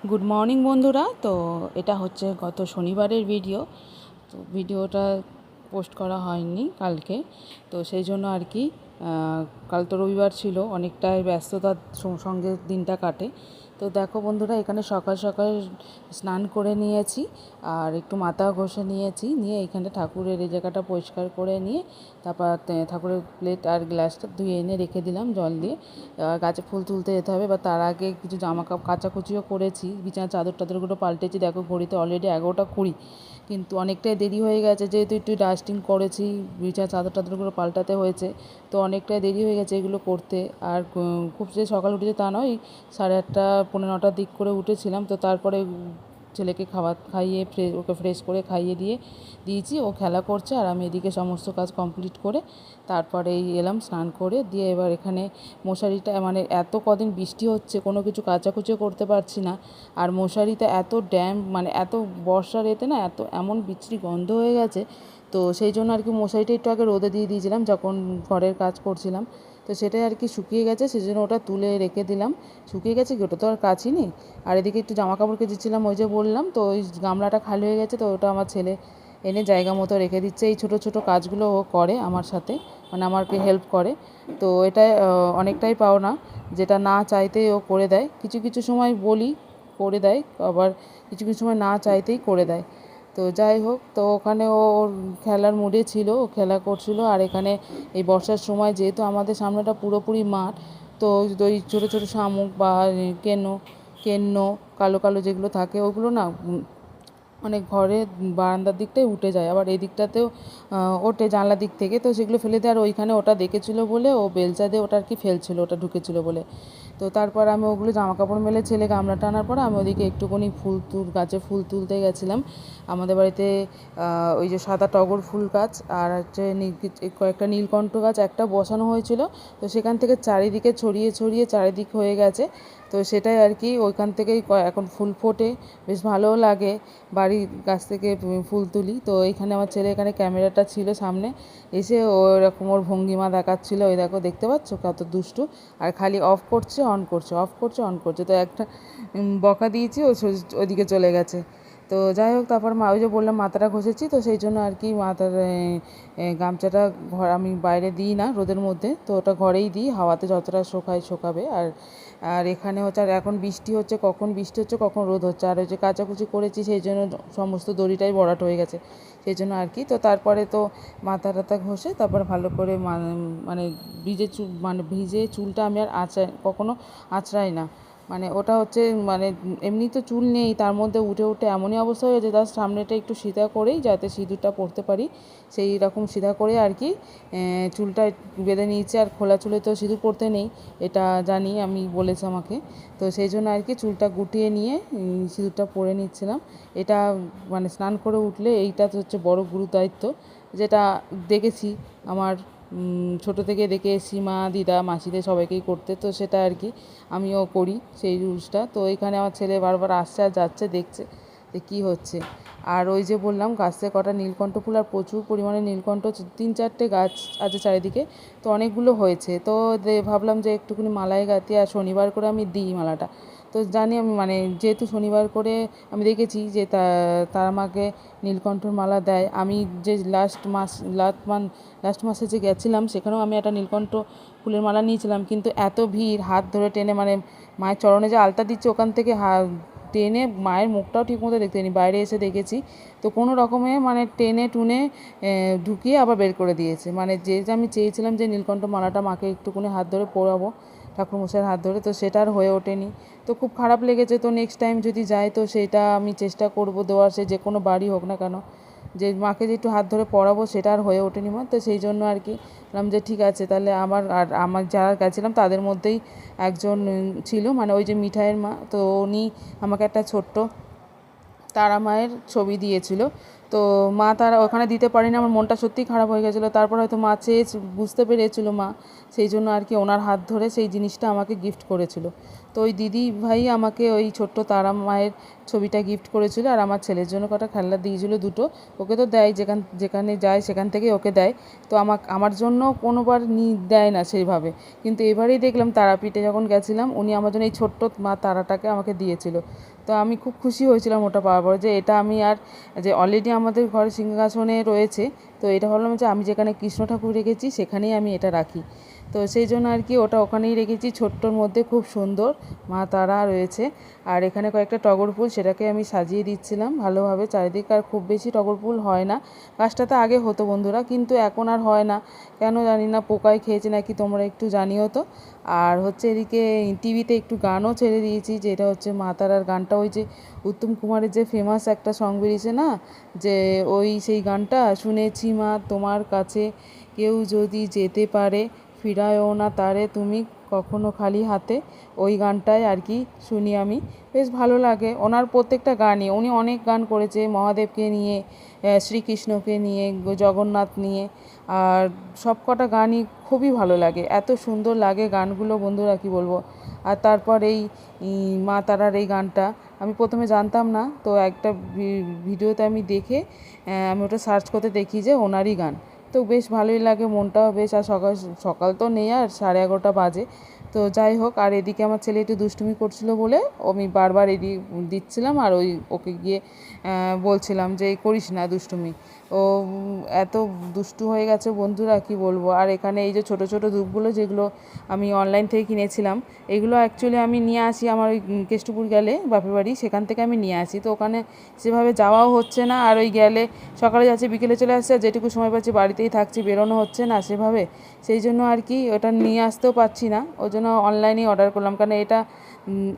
Good morning বন্ধুরা। তো এটা হচ্ছে গত শনিবারের ভিডিও। তো ভিডিওটা পোস্ট করা হয়নি কালকে, তো সেই জন্য আর কি কাল তো রবিবার ছিল, অনেকটাই ব্যস্ততার সঙ্গে দিনটা কাটে। তো দেখো বন্ধুরা, এখানে সকাল সকাল স্নান করে নিয়েছি আর একটু মাথা ঘষে নিয়েছি, নিয়ে এখানে ঠাকুরের এই জায়গাটা পরিষ্কার করে নিয়ে তারপর ঠাকুরের প্লেট আর গ্লাসটা ধুয়ে এনে রেখে দিলাম জল দিয়ে। গাছে ফুল তুলতে যেতে হবে, বা তার আগে কিছু জামা কাপড় কাচাকুচিও করেছি, বিছানার চাদর টাদরগুলো পাল্টেছি। দেখো ঘড়িতে অলরেডি 11টা 20, কিন্তু অনেকটাই দেরি হয়ে গেছে, যেহেতু একটু ডাস্টিং করেছি, বিছানার চাদর টাদরগুলো পাল্টাতে হয়েছে, তো অনেকটাই দেরি হয়ে গেছে এগুলো করতে। আর খুব যে সকাল উঠেছে তা নয়, 8:30 পৌনে 9টার দিক করে উঠেছিলাম। তো তারপরে ছেলেকে খাইয়ে ওকে ফ্রেশ করে খাইয়ে দিয়েছি, ও খেলা করছে, আর আমি এদিকে সমস্ত কাজ কমপ্লিট করে তারপরে এলাম স্নান করে দিয়ে। এবার এখানে মশারিটা, মানে এত কদিন বৃষ্টি হচ্ছে, কোনো কিছু কাচাকুচিও করতে পারছি না। আর মশারিতে এত ড্যাম্প, মানে এত বর্ষার এতে না এমন বিচ্ছিরি গন্ধ হয়ে গেছে। তো সেই জন্য আর কি মশারিটা একটু আগে রোদে দিয়ে দিয়েছিলাম যখন ঘরের কাজ করছিলাম, তো সেটাই আর কি শুকিয়ে গেছে, সেই জন্য ওটা তুলে রেখে দিলাম। শুকিয়ে গেছে কি, ওটা তো আর কাচই নেই। আর এদিকে একটু জামা কাপড় কেচেছিলাম, ওই যে বললাম, তো ওই গামলাটা খালি হয়ে গেছে, তো ওটা আমার ছেলে এনে জায়গা মতো রেখে দিচ্ছে। এই ছোটো ছোটো কাজগুলো ও করে আমার সাথে, মানে আমাকে হেল্প করে। তো এটা অনেকটাই পাওনা, যেটা না চাইতেই ও করে দেয়। কিছু কিছু সময় বলি করে দেয়, আবার কিছু কিছু সময় না চাইতেই করে দেয়। তো যাই হোক, তো ওখানে ওর খেলার মুডে ছিল, ও খেলা করছিল। আর এখানে এই বর্ষার সময় যেহেতু আমাদের সামনেটা পুরোপুরি মাঠ, তো ওই ছোটো ছোটো শামুক বা কেন্ন কালো কালো যেগুলো থাকে ওগুলো না মানে ঘরে বারান্দার দিকটায় উঠে যায়, আবার এই দিকটাতেও ওঠে জানলার দিক থেকে, তো সেগুলো ফেলে দেয়। আর ওইখানে ওটা দেখেছিল বলে ও বেলচা দিয়ে ওটা আর কি ফেলছিল, ওটা ঢুকেছিল বলে। তো তারপর আমি ওগুলো জামা কাপড় মেলে ছেলে গামলা টানার পর আমি ওদিকে একটুখানি গাছে ফুল তুলতে গেছিলাম। আমাদের বাড়িতে ওই যে সাদা টগর ফুল গাছ আর হচ্ছে কয়েকটা নীলকণ্ঠ গাছ একটা বসানো হয়েছিল, তো সেখান থেকে চারিদিকে ছড়িয়ে ছড়িয়ে চারিদিক হয়ে গেছে। তো সেটাই আর কি, ওইখান থেকেই এখন ফুল ফোটে, বেশ ভালোও লাগে। বাড়ির গাছ থেকে ফুল তুলি। তো এইখানে আমার ছেলে, এখানে ক্যামেরাটা ছিল সামনে, এসে ও এরকম ওর ভঙ্গিমা দেখাচ্ছিলো, ওই দেখো দেখতে পাচ্ছ কত দুষ্টু। আর খালি অফ করছে অন করছে, অফ করছে অন করছে। তো একটা বকা দিয়েছি, ও ওইদিকে চলে গেছে। তো যাই হোক, তারপর ওই যে বললাম মাথাটা ঘষেছি, তো সেই জন্য আর কি মাথার গামছাটা আমি বাইরে দিই না রোদের মধ্যে, তো ওটা ঘরেই দিই, হাওয়াতে যতটা শোকাবে। আর আর এখানে হচ্ছে, আর এখন বৃষ্টি হচ্ছে, কখন বৃষ্টি হচ্ছে কখন রোদ হচ্ছে। আর ওই যে কাচাকুচি করেছি সেই জন্য সমস্ত দড়িটাই ভরাট হয়ে গেছে, সেই জন্য আর কি। তো তারপরে তো মাথা টাথা ঘষে তারপরে ভালো করে মানে ভিজে চুলটা আমি আর কখনো আঁচড়াই না। মানে ওটা হচ্ছে, মানে এমনি তো চুল নেই, তার মধ্যে উঠে উঠে এমনই অবস্থা হয়েছে, তার সামনেটা একটু সিধা করেই যাতে সিঁদুরটা পরতে পারি, সেই রকম সিধা করে আর কি চুলটা বেঁধে নিয়েছি। আর খোলা চুলে তো সিঁদুর পরতে নেই, এটা জানি, আমি বলেছে আমাকে। তো সেই জন্য আর কি চুলটা গুটিয়ে নিয়ে সিঁদুরটা পরে নিচ্ছিলাম। এটা মানে স্নান করে উঠলে এইটা তো হচ্ছে বড় গুরু দায়িত্ব, যেটা দেখেছি আমার ছোটো থেকে দেখে এসেছি মা দিদা মাসিদের সবাইকেই করতে, তো সেটা আর কি আমিও করি সেই রুলসটা। তো এখানে আমার ছেলে বারবার আসছে আর যাচ্ছে, দেখছে যে কী হচ্ছে। আর ওই যে বললাম গাছ থেকে কটা নীলকণ্ঠ ফুল, আর প্রচুর পরিমাণে নীলকণ্ঠ, 3-4টে গাছ আছে চারিদিকে, তো অনেকগুলো হয়েছে। তো ভাবলাম যে একটুখানি মালায় গাঁথি, আর শনিবার করে আমি দিই মালাটা। তো জানি আমি, মানে যেহেতু শনিবার করে আমি দেখেছি যে তারা আমাকে নীলকণ্ঠর মালা দেয়। আমি যে লাস্ট মাসে যে গেছিলাম সেখানেও আমি একটা নীলকণ্ঠ ফুলের মালা নিয়েছিলাম, কিন্তু এত ভিড়, হাত ধরে টেনে, মানে মায়ের চরণে যে আলতা দিচ্ছে ওখান থেকে টেনে মায়ের মুখটাও ঠিকমতো দেখতে নি, বাইরে এসে দেখেছি। তো কোনো রকমে মানে টেনে টুনে ঢুকিয়ে আবার বের করে দিয়েছে। মানে যে আমি চেয়েছিলাম যে নীলকণ্ঠ মালাটা মাকে একটুকুনি হাত ধরে পরাবো, ঠাকুরমশাইয়ের হাত ধরে, তো সেটা আর হয়ে ওঠেনি। তো খুব খারাপ লেগেছে। তো নেক্সট টাইম যদি যাই তো সেটা আমি চেষ্টা করব দেওয়ার, সে যে কোনো বাড়ি হোক না কেন, যে মাকে যে একটু হাত ধরে পরাবো, সেটা আর হয়ে ওঠেনি মা। তো সেই জন্য আর কি বললাম যে ঠিক আছে তাহলে। আমার যারা গেছিলাম তাদের মধ্যেই একজন ছিল, মানে ওই যে মিঠাইয়ের মা, তো উনি আমাকে একটা ছোট্ট তারা মায়ের ছবি দিয়েছিল। তো মা তারা ওখানে দিতে পারিনি, আমার মনটা সত্যিই খারাপ হয়ে গেছিলো। তারপর হয়তো মা বুঝতে পেরেছিল মা, সেই জন্য আর কি ওনার হাত ধরে সেই জিনিসটা আমাকে গিফট করেছিল। তো তো ওই দিদি ভাই আমাকে ওই ছোট্ট তারা মায়ের ছবিটা গিফট করেছিল, আর আমার ছেলের জন্য কটা খেলনা দিয়েছিল দুটো। ওকে তো দেয়, যেখানে যায় সেখান থেকে ওকে দেয়। তো আমার জন্য কোনোবার দেয় না সেইভাবে, কিন্তু এবারেই দেখলাম তারাপীঠে যখন গেছিলাম উনি আমার জন্য এই ছোট্ট মা তারাটাকে আমাকে দিয়েছিল। তো আমি খুব খুশি হয়েছিলাম ওটা পাওয়ার পর, যে এটা আমি আর যে অলরেডি আমাদের ঘরে সিংহাসনে রয়েছে, তো এটা ভাবলাম যে আমি যেখানে কৃষ্ণ ঠাকুর রেখেছি সেখানেই আমি এটা রাখি। তো সেই জন্য আর কি ওটা ওখানেই রেখেছি। ছোট্টর মধ্যে খুব সুন্দর মা তারা রয়েছে, আর এখানে কয়েকটা টগর ফুল, সেটাকে আমি সাজিয়ে দিচ্ছিলাম ভালোভাবে চারিদিকে। আর খুব বেশি টগর ফুল হয় না, গাছটাতে আগে হতো বন্ধুরা, কিন্তু এখন আর হয় না কেন জানি না, পোকায় খেয়েছে নাকি, তোমরা একটু জানিও তো। আর হচ্ছে এদিকে টিভিতে একটু গানও ছেড়ে দিয়েছি, যেটা হচ্ছে মা তারার গানটা, ওই যে উত্তম কুমারের যে ফেমাস একটা সং বেরিয়েছে না, যে ওই সেই গানটা, শুনেছি মা তোমার কাছে কেউ যদি যেতে পারে, ফিরায়ও না তারে তুমি কখনো খালি হাতে। ওই গানটায় আর কি শুনি আমি, বেশ ভালো লাগে ওনার প্রত্যেকটা গানই। উনি অনেক গান করেছে মহাদেবকে নিয়ে, শ্রীকৃষ্ণকে নিয়ে, জগন্নাথ নিয়ে, আর সব কটা গানই খুবই ভালো লাগে, এত সুন্দর লাগে গানগুলো বন্ধুরা কী বলবো। আর তারপর এই মা তারার এই গানটা আমি প্রথমে জানতাম না, তো একটা ভিডিওতে আমি দেখে আমি ওটা সার্চ করতে দেখি যে ওনারই গান। তো বেশ ভালোই লাগে, মনটাও বেশ। আর সকাল সকাল তো নেই, আর 11:30 বাজে। তো যাই হোক, আর এদিকে আমার ছেলে একটু দুষ্টুমি করছিল বলে আমি বারবার দিচ্ছিলাম, আর ওকে গিয়ে বলছিলাম যে করিস না দুষ্টুমি। ও এত দুষ্টু হয়ে গেছে বন্ধুরা কি বলবো। আর এখানে এই যে ছোট ছোট ধূপগুলো, যেগুলো আমি অনলাইন থেকে কিনেছিলাম, এগুলো অ্যাকচুয়ালি আমি নিয়ে আসি আমার ওই কেষ্টপুর গেলে বাপের বাড়ি, সেখান থেকে আমি নিয়ে আসি। তো ওখানে সেভাবে যাওয়াও হচ্ছে না, আর ওই গেলে সকালে যাচ্ছি বিকেলে চলে আসছে, আর যেটুকু সময় পাচ্ছি বাড়িতেই থাকছি, বেরোনো হচ্ছে না সেভাবে। সেই জন্য আর কি ওটা নিয়ে আসতেও পারছি না, ওই জন্য অনলাইনেই অর্ডার করলাম, কারণ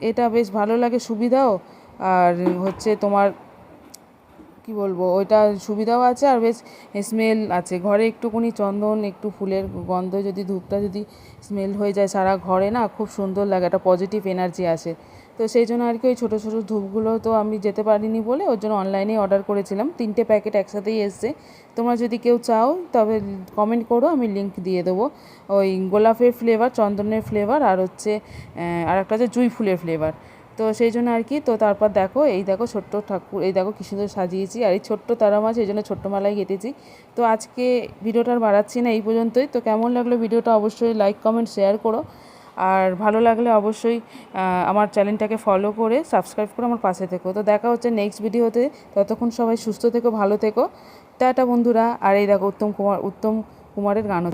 এটা বেশ ভালো লাগে, সুবিধাও। আর হচ্ছে তোমার কি বলবো, ওইটা সুবিধাও আছে, আর বেশ স্মেল আছে। ঘরে একটুখানি চন্দন, একটু ফুলের গন্ধ, যদি ধূপটা যদি স্মেল হয়ে যায় সারা ঘরে না, খুব সুন্দর লাগে, একটা পজিটিভ এনার্জি আসে। তো সেই জন্য আর কি ওই ছোটো ছোটো ধূপগুলো তো আমি যেতে পারিনি বলে ওর জন্য অনলাইনেই অর্ডার করেছিলাম, 3টে প্যাকেট একসাথেই এসছে। তোমরা যদি কেউ চাও তবে কমেন্ট করো, আমি লিঙ্ক দিয়ে দেবো। ওই গোলাপের ফ্লেভার, চন্দনের ফ্লেভার, আর হচ্ছে আর একটা হচ্ছে জুঁই ফুলের ফ্লেভার। তো সেই জন্য আর কি, তো তারপর দেখো, এই দেখো ছোট্ট ঠাকুর, এই দেখো কী সুন্দর সাজিয়েছি, আর এই ছোট্ট তারা মাছ, এই জন্য ছোট্ট মালাই কেটেছি। তো আজকে ভিডিওটা আর বাড়াচ্ছি না, এই পর্যন্তই। তো কেমন লাগলো ভিডিওটা অবশ্যই লাইক কমেন্ট শেয়ার করো, আর ভালো লাগলে অবশ্যই আমার চ্যানেলটাকে ফলো করে সাবস্ক্রাইব করে আমার পাশে থেকো। তো দেখা হচ্ছে নেক্সট ভিডিওতে, ততক্ষণ সবাই সুস্থ থেকো, ভালো থেকো, টাটা বন্ধুরা। আর এই দেখো উত্তম কুমারের গানও।